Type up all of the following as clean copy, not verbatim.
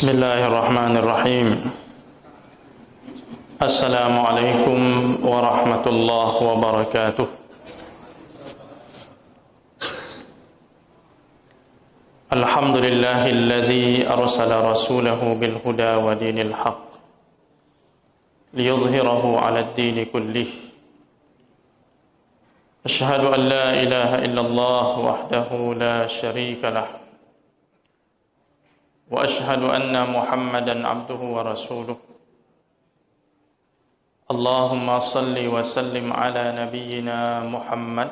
Bismillahirrahmanirrahim. Assalamualaikum warahmatullahi wabarakatuh. Alhamdulillahilladzi arsala rasulahu bil huda wa dinil haqq liyudhhirahu 'alad dini kullih. Asyhadu an la ilaha illallah wahdahu la syarika lah. Wa ashhadu anna Muhammadan abduhu wa rasuluh. Allahumma salli wa sallim ala nabiyyina Muhammad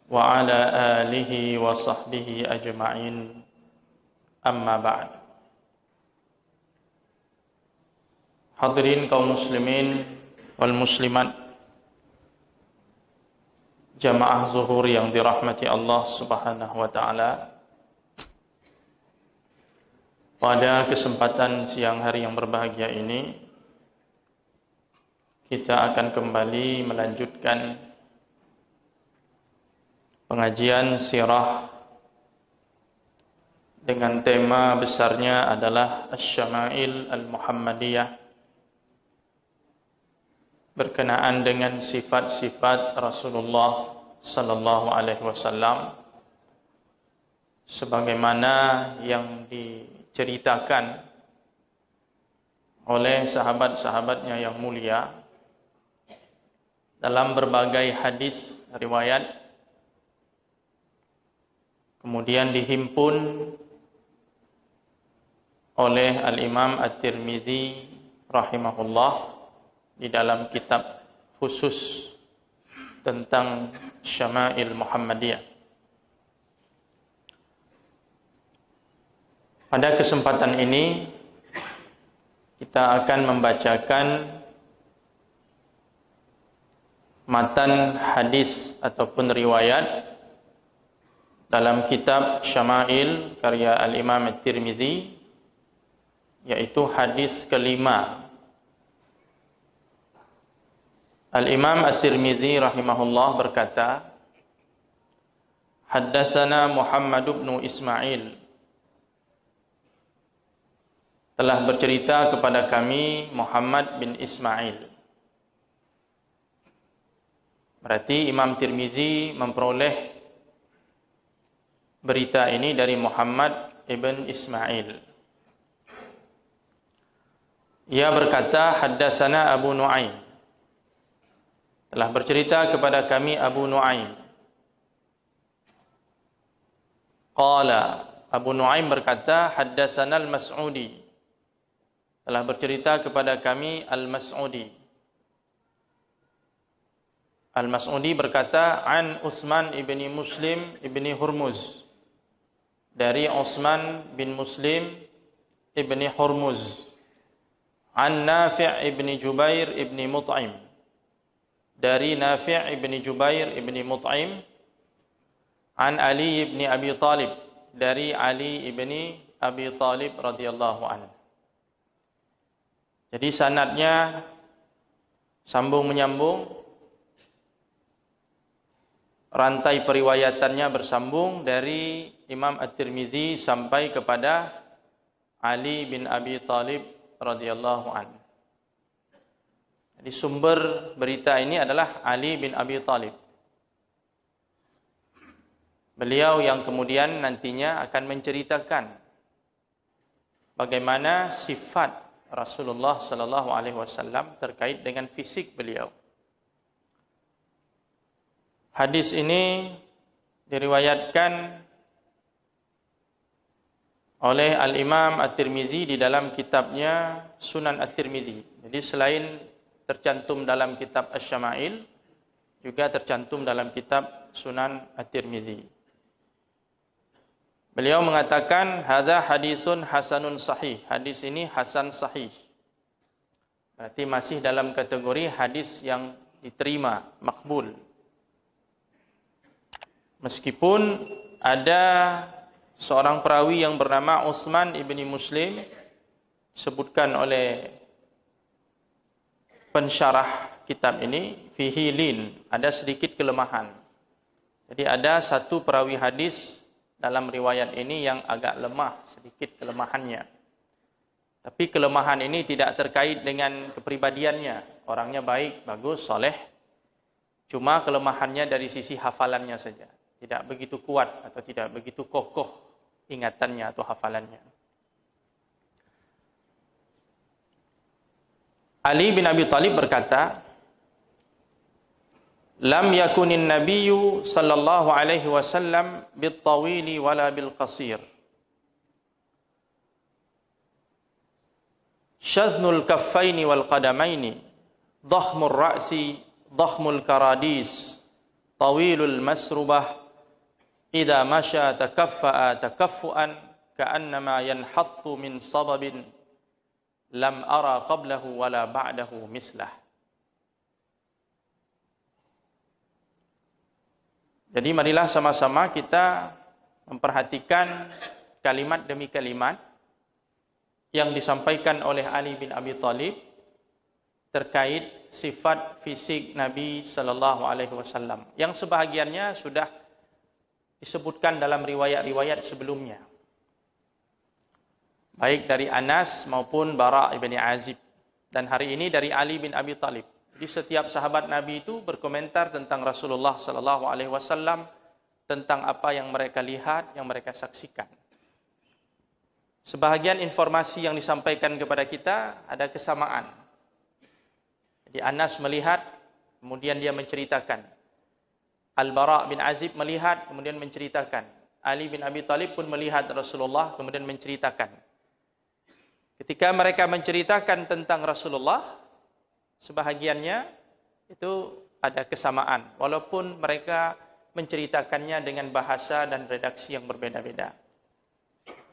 wa ala alihi wa sahbihi ajma'in. Amma ba'd. Hadirin kaum muslimin wal muslimat, jamaah zuhur yang dirahmati Allah Subhanahu wa taala. Pada kesempatan siang hari yang berbahagia ini, kita akan kembali melanjutkan pengajian sirah dengan tema besarnya adalah Asy-Syama'il Al-Muhammadiyah, berkenaan dengan sifat-sifat Rasulullah sallallahu alaihi wasallam sebagaimana yang diceritakan oleh sahabat-sahabatnya yang mulia dalam berbagai hadis riwayat, kemudian dihimpun oleh Al-Imam At-Tirmidzi rahimahullah di dalam kitab khusus tentang Syama'il Muhammadiyah. Pada kesempatan ini kita akan membacakan matan hadis ataupun riwayat dalam kitab Syama'il karya Al-Imam At-Tirmidzi, yaitu hadis kelima. Al-Imam At-Tirmidzi rahimahullah berkata, Haddatsana Muhammad bin Ismail, telah bercerita kepada kami Muhammad bin Ismail. Berarti Imam Tirmizi memperoleh berita ini dari Muhammad ibn Ismail. Ia berkata, Haddatsana Abu Nu'aim, telah bercerita kepada kami Abu Nu'aim. Qala, Abu Nu'aim berkata, Haddatsana Al-Mas'udi, telah bercerita kepada kami Al-Mas'udi. Al-Mas'udi berkata, An Utsman ibni Muslim ibni Hurmuz, dari Utsman bin Muslim ibni Hurmuz. An Nafi' ibni Jubair ibni Mut'im, dari Nafi' ibni Jubair ibni Mut'im. An Ali ibni Abi Talib, dari Ali ibni Abi Talib radhiyallahu anhu. Jadi sanadnya sambung menyambung, rantai periwayatannya bersambung dari Imam At-Tirmidzi sampai kepada Ali bin Abi Talib radhiyallahu anhu. Jadi sumber berita ini adalah Ali bin Abi Talib. Beliau yang kemudian nantinya akan menceritakan bagaimana sifat Rasulullah sallallahu alaihi wasallam terkait dengan fisik beliau. Hadis ini diriwayatkan oleh Al-Imam At-Tirmidzi di dalam kitabnya Sunan At-Tirmidzi. Jadi selain tercantum dalam kitab Asy-Syama'il, juga tercantum dalam kitab Sunan At-Tirmidzi. Beliau mengatakan, hadza hadisun hasanun sahih. Hadis ini hasan sahih. Berarti masih dalam kategori hadis yang diterima, makbul. Meskipun ada seorang perawi yang bernama Utsman ibni Muslim, disebutkan oleh pensyarah kitab ini, fihi lin, ada sedikit kelemahan. Jadi ada satu perawi hadis dalam riwayat ini yang agak lemah, sedikit kelemahannya. Tapi kelemahan ini tidak terkait dengan kepribadiannya. Orangnya baik, bagus, soleh. Cuma kelemahannya dari sisi hafalannya saja. Tidak begitu kuat atau tidak begitu kokoh ingatannya atau hafalannya. Ali bin Abi Thalib berkata, "Lam yakunin nabiyyu sallallahu alaihi wasallam bit-tawili wala bil-qasir. Shaznul kaffaini wal qadamaini, dhakhmur ra'si, dhakhmul karadis, tawilul masrubah, idza masya takaffa'a takaffuan ka'annama yanhattu min sababin lam ara qablahu wala ba'dahu mislah." Jadi marilah sama-sama kita memperhatikan kalimat demi kalimat yang disampaikan oleh Ali bin Abi Thalib terkait sifat fisik Nabi sallallahu alaihi wasallam yang sebahagiannya sudah disebutkan dalam riwayat-riwayat sebelumnya. Baik dari Anas maupun Bara' ibn Azib, dan hari ini dari Ali bin Abi Thalib. Jadi setiap sahabat Nabi itu berkomentar tentang Rasulullah sallallahu alaihi wasallam, tentang apa yang mereka lihat, yang mereka saksikan. Sebahagian informasi yang disampaikan kepada kita ada kesamaan. Jadi Anas melihat, kemudian dia menceritakan. Al-Bara' bin Azib melihat, kemudian menceritakan. Ali bin Abi Thalib pun melihat Rasulullah, kemudian menceritakan. Ketika mereka menceritakan tentang Rasulullah, sebahagiannya itu ada kesamaan, walaupun mereka menceritakannya dengan bahasa dan redaksi yang berbeda-beda.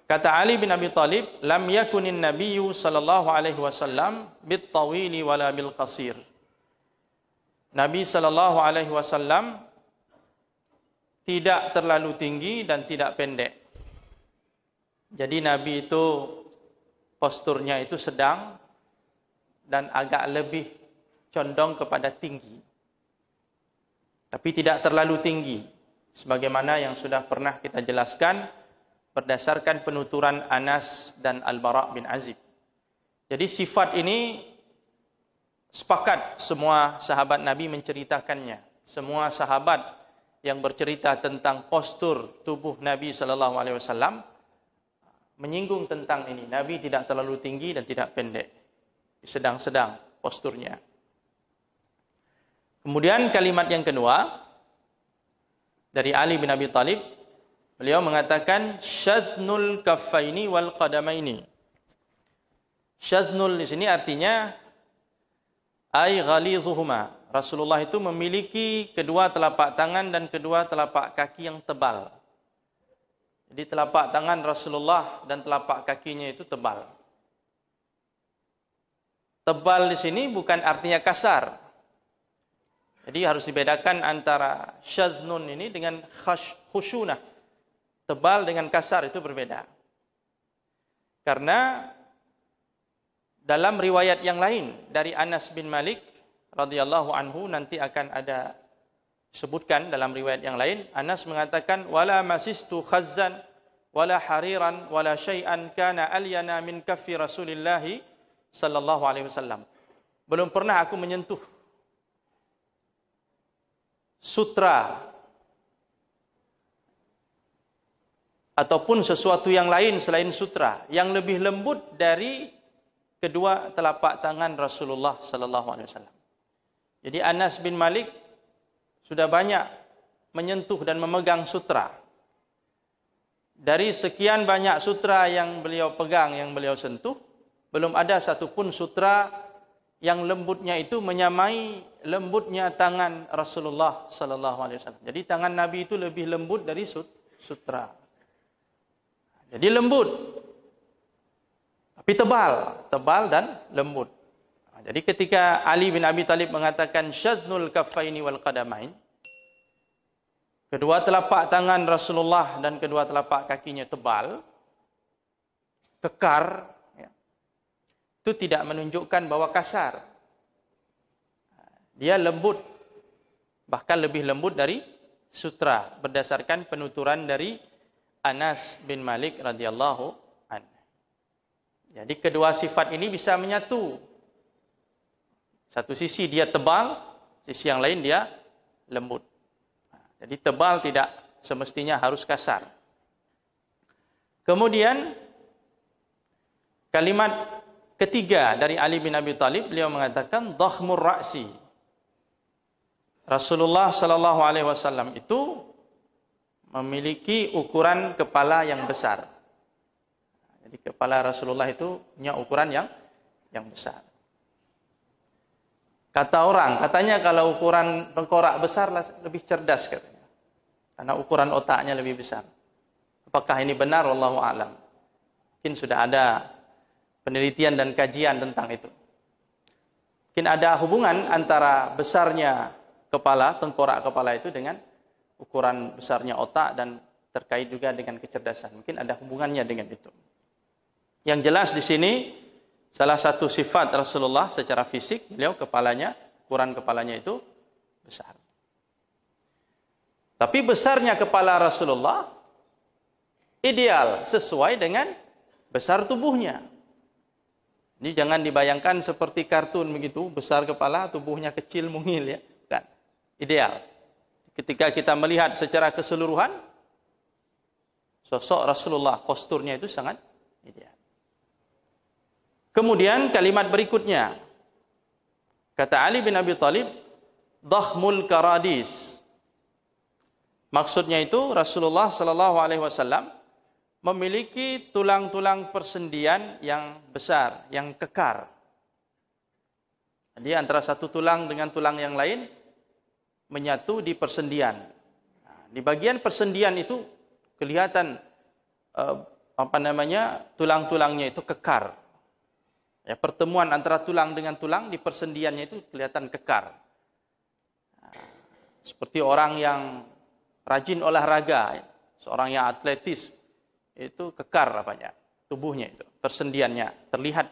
Kata Ali bin Abi Thalib, "Lam yakunin nabiyyu sallallahu alaihi wasallam bit-tawili wala bil-qasir." Nabi sallallahu alaihi wasallam tidak terlalu tinggi dan tidak pendek. Jadi Nabi itu posturnya itu sedang dan agak lebih condong kepada tinggi. Tapi tidak terlalu tinggi, sebagaimana yang sudah pernah kita jelaskan berdasarkan penuturan Anas dan Al-Bara' bin Azib. Jadi sifat ini sepakat semua sahabat Nabi menceritakannya. Semua sahabat yang bercerita tentang postur tubuh Nabi sallallahu alaihi wasallam menyinggung tentang ini. Nabi tidak terlalu tinggi dan tidak pendek. Sedang-sedang posturnya. Kemudian kalimat yang kedua dari Ali bin Abi Thalib, beliau mengatakan syaznul kaffaini wal qadamaini. Syaznul di sini artinya ay ghalizuhuma. Rasulullah itu memiliki kedua telapak tangan dan kedua telapak kaki yang tebal. Jadi telapak tangan Rasulullah dan telapak kakinya itu tebal. Tebal di sini bukan artinya kasar. Jadi harus dibedakan antara syaznun ini dengan khusyunah. Tebal dengan kasar itu berbeda. Karena dalam riwayat yang lain dari Anas bin Malik radhiyallahu anhu, nanti akan ada sebutkan dalam riwayat yang lain, Anas mengatakan wala masistu khazzan wala hariran wala syai'an kana alyana min kaffi Rasulillah sallallahu alaihi wasallam. Belum pernah aku menyentuh sutra ataupun sesuatu yang lain selain sutra yang lebih lembut dari kedua telapak tangan Rasulullah sallallahu alaihi wasallam. Jadi Anas bin Malik sudah banyak menyentuh dan memegang sutra. Dari sekian banyak sutra yang beliau pegang, yang beliau sentuh, belum ada satupun sutra yang lembutnya itu menyamai lembutnya tangan Rasulullah sallallahu alaihi wasallam. Jadi tangan Nabi itu lebih lembut dari sutra. Jadi lembut, tapi tebal dan lembut. Jadi ketika Ali bin Abi Thalib mengatakan syaznul kaffaini wal qadamain, kedua telapak tangan Rasulullah dan kedua telapak kakinya tebal, kekar, ya, itu tidak menunjukkan bahwa kasar. Dia lembut, bahkan lebih lembut dari sutra, berdasarkan penuturan dari Anas bin Malik radhiyallahu anhu. Jadi kedua sifat ini bisa menyatu. Satu sisi dia tebal, sisi yang lain dia lembut. Jadi tebal tidak semestinya harus kasar. Kemudian kalimat ketiga dari Ali bin Abi Thalib, beliau mengatakan dhakhmur ra'si. Rasulullah sallallahu alaihi wasallam itu memiliki ukuran kepala yang besar. Jadi kepala Rasulullah itu punya ukuran yang besar. Kata orang, katanya kalau ukuran tengkorak besar lebih cerdas katanya. Karena ukuran otaknya lebih besar. Apakah ini benar? Wallahu a'lam. Mungkin sudah ada penelitian dan kajian tentang itu. Mungkin ada hubungan antara besarnya kepala, tengkorak kepala itu dengan ukuran besarnya otak dan terkait juga dengan kecerdasan. Mungkin ada hubungannya dengan itu. Yang jelas di sini salah satu sifat Rasulullah secara fisik, beliau kepalanya, ukuran kepalanya itu besar. Tapi besarnya kepala Rasulullah ideal, sesuai dengan besar tubuhnya. Ini jangan dibayangkan seperti kartun begitu, besar kepala, tubuhnya kecil mungil ya. Bukan. Ideal. Ketika kita melihat secara keseluruhan, sosok Rasulullah, posturnya itu sangat ideal. Kemudian kalimat berikutnya, kata Ali bin Abi Thalib, dhakhmul karadis. Maksudnya itu Rasulullah sallallahu alaihi wasallam memiliki tulang-tulang persendian yang besar, yang kekar. Jadi antara satu tulang dengan tulang yang lain menyatu di persendian. Nah, di bagian persendian itu kelihatan tulang-tulangnya itu kekar. Ya, pertemuan antara tulang dengan tulang di persendiannya itu kelihatan kekar. Nah, seperti orang yang rajin olahraga, ya. Seorang yang atletis itu kekar tubuhnya itu, persendiannya terlihat.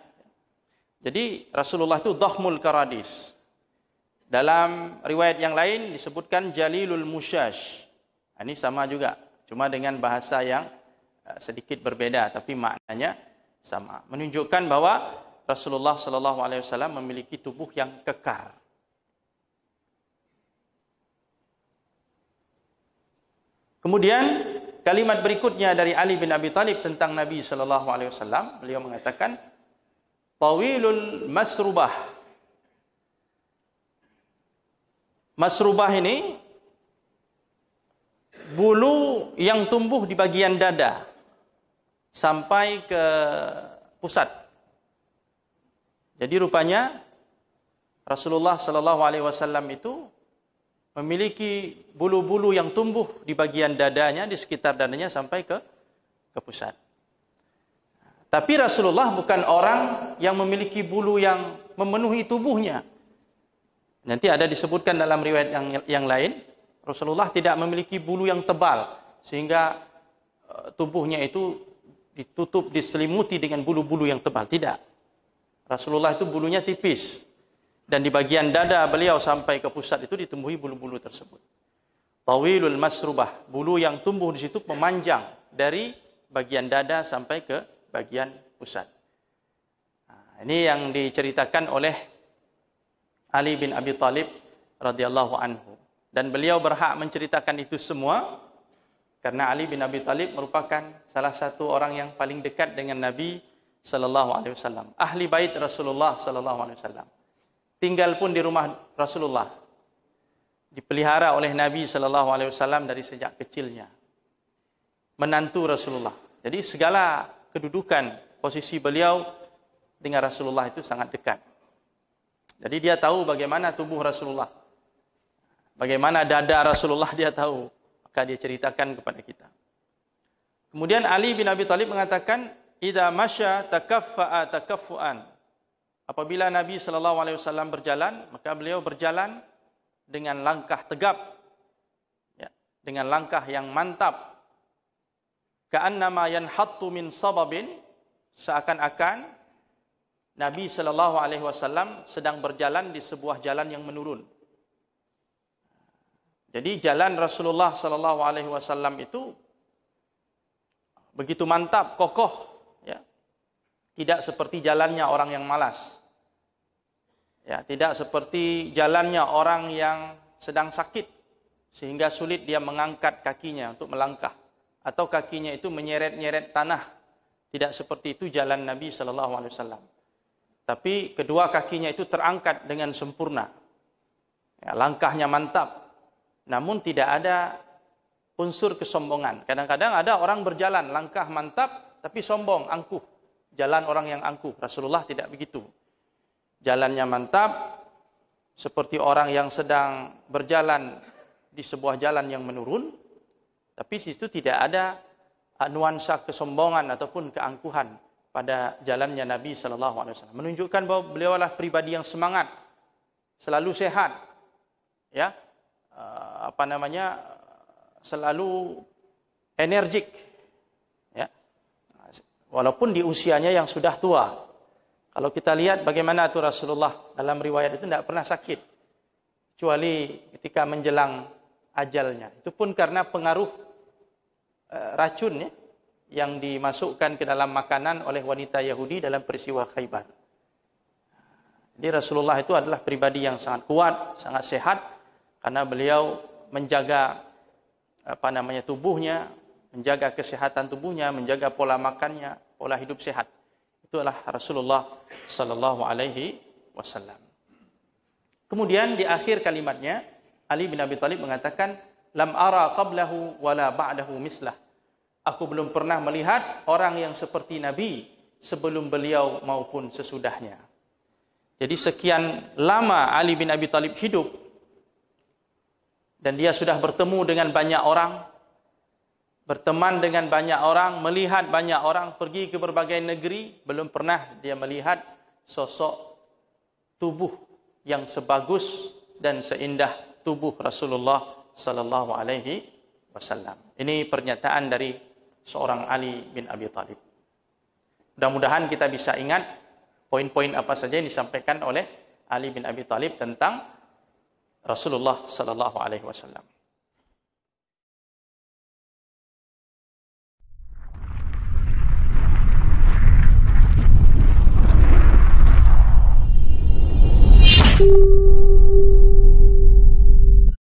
Jadi Rasulullah itu dhakhmul karadis. Dalam riwayat yang lain disebutkan jalilul musyash. Ini sama juga, cuma dengan bahasa yang sedikit berbeda, tapi maknanya sama. Menunjukkan bahwa Rasulullah sallallahu alaihi wasallam memiliki tubuh yang kekar. Kemudian kalimat berikutnya dari Ali bin Abi Thalib tentang Nabi sallallahu alaihi wasallam, beliau mengatakan tawilul masrubah. Masrubah ini bulu yang tumbuh di bagian dada sampai ke pusat. Jadi rupanya Rasulullah sallallahu alaihi wasallam itu memiliki bulu-bulu yang tumbuh di bagian dadanya, di sekitar dadanya sampai ke pusat. Tapi Rasulullah bukan orang yang memiliki bulu yang memenuhi tubuhnya. Nanti ada disebutkan dalam riwayat yang lain, Rasulullah tidak memiliki bulu yang tebal sehingga tubuhnya itu ditutup, diselimuti dengan bulu-bulu yang tebal. Tidak. Rasulullah itu bulunya tipis. Dan di bagian dada beliau sampai ke pusat itu ditumbuhi bulu-bulu tersebut. Tawilul masrubah. Bulu yang tumbuh di situ memanjang dari bagian dada sampai ke bagian pusat. Nah, ini yang diceritakan oleh Ali bin Abi Thalib radhiyallahu anhu. Dan beliau berhak menceritakan itu semua karena Ali bin Abi Thalib merupakan salah satu orang yang paling dekat dengan Nabi sallallahu alaihi wasallam, ahli bait Rasulullah sallallahu alaihi wasallam. Tinggal pun di rumah Rasulullah. Dipelihara oleh Nabi sallallahu alaihi wasallam dari sejak kecilnya. Menantu Rasulullah. Jadi segala kedudukan posisi beliau dengan Rasulullah itu sangat dekat. Jadi dia tahu bagaimana tubuh Rasulullah. Bagaimana dada Rasulullah dia tahu. Maka dia ceritakan kepada kita. Kemudian Ali bin Abi Thalib mengatakan, idza masya takaffa'a takaffuan. Apabila Nabi sallallahu alaihi wasallam berjalan, maka beliau berjalan dengan langkah tegap, ya, dengan langkah yang mantap. Ka'annama yanhattu min sababin, seakan-akan Nabi sallallahu alaihi wasallam sedang berjalan di sebuah jalan yang menurun. Jadi jalan Rasulullah sallallahu alaihi wasallam itu begitu mantap, kokoh, ya. Tidak seperti jalannya orang yang malas. Ya, tidak seperti jalannya orang yang sedang sakit sehingga sulit dia mengangkat kakinya untuk melangkah atau kakinya itu menyeret-nyeret tanah. Tidak seperti itu jalan Nabi sallallahu alaihi wasallam. Tapi kedua kakinya itu terangkat dengan sempurna. Ya, langkahnya mantap. Namun tidak ada unsur kesombongan. Kadang-kadang ada orang berjalan langkah mantap tapi sombong, angkuh. Jalan orang yang angkuh. Rasulullah tidak begitu. Jalannya mantap seperti orang yang sedang berjalan di sebuah jalan yang menurun, tapi di situ tidak ada nuansa kesombongan ataupun keangkuhan pada jalannya Nabi sallallahu alaihi wasallam. Menunjukkan bahwa beliau adalah pribadi yang semangat, selalu sehat. Ya. Selalu energik, ya. Walaupun di usianya yang sudah tua. Kalau kita lihat bagaimana itu Rasulullah dalam riwayat itu tidak pernah sakit, kecuali ketika menjelang ajalnya. Itu pun karena pengaruh racun, ya, yang dimasukkan ke dalam makanan oleh wanita Yahudi dalam peristiwa Khaybar. Jadi Rasulullah itu adalah pribadi yang sangat kuat, sangat sehat, karena beliau menjaga tubuhnya, menjaga kesehatan tubuhnya, menjaga pola makannya, pola hidup sehat. Itulah Rasulullah sallallahu alaihi wasallam. Kemudian di akhir kalimatnya Ali bin Abi Thalib mengatakan, "Lam ara qablahu wala ba'dahu mislah." Aku belum pernah melihat orang yang seperti Nabi sebelum beliau maupun sesudahnya. Jadi sekian lama Ali bin Abi Thalib hidup, dan dia sudah bertemu dengan banyak orang, berteman dengan banyak orang, melihat banyak orang, pergi ke berbagai negeri, belum pernah dia melihat sosok tubuh yang sebagus dan seindah tubuh Rasulullah sallallahu alaihi wasallam. Ini pernyataan dari seorang Ali bin Abi Thalib. Mudah-mudahan kita bisa ingat poin-poin apa saja yang disampaikan oleh Ali bin Abi Thalib tentang Rasulullah sallallahu alaihi wasallam.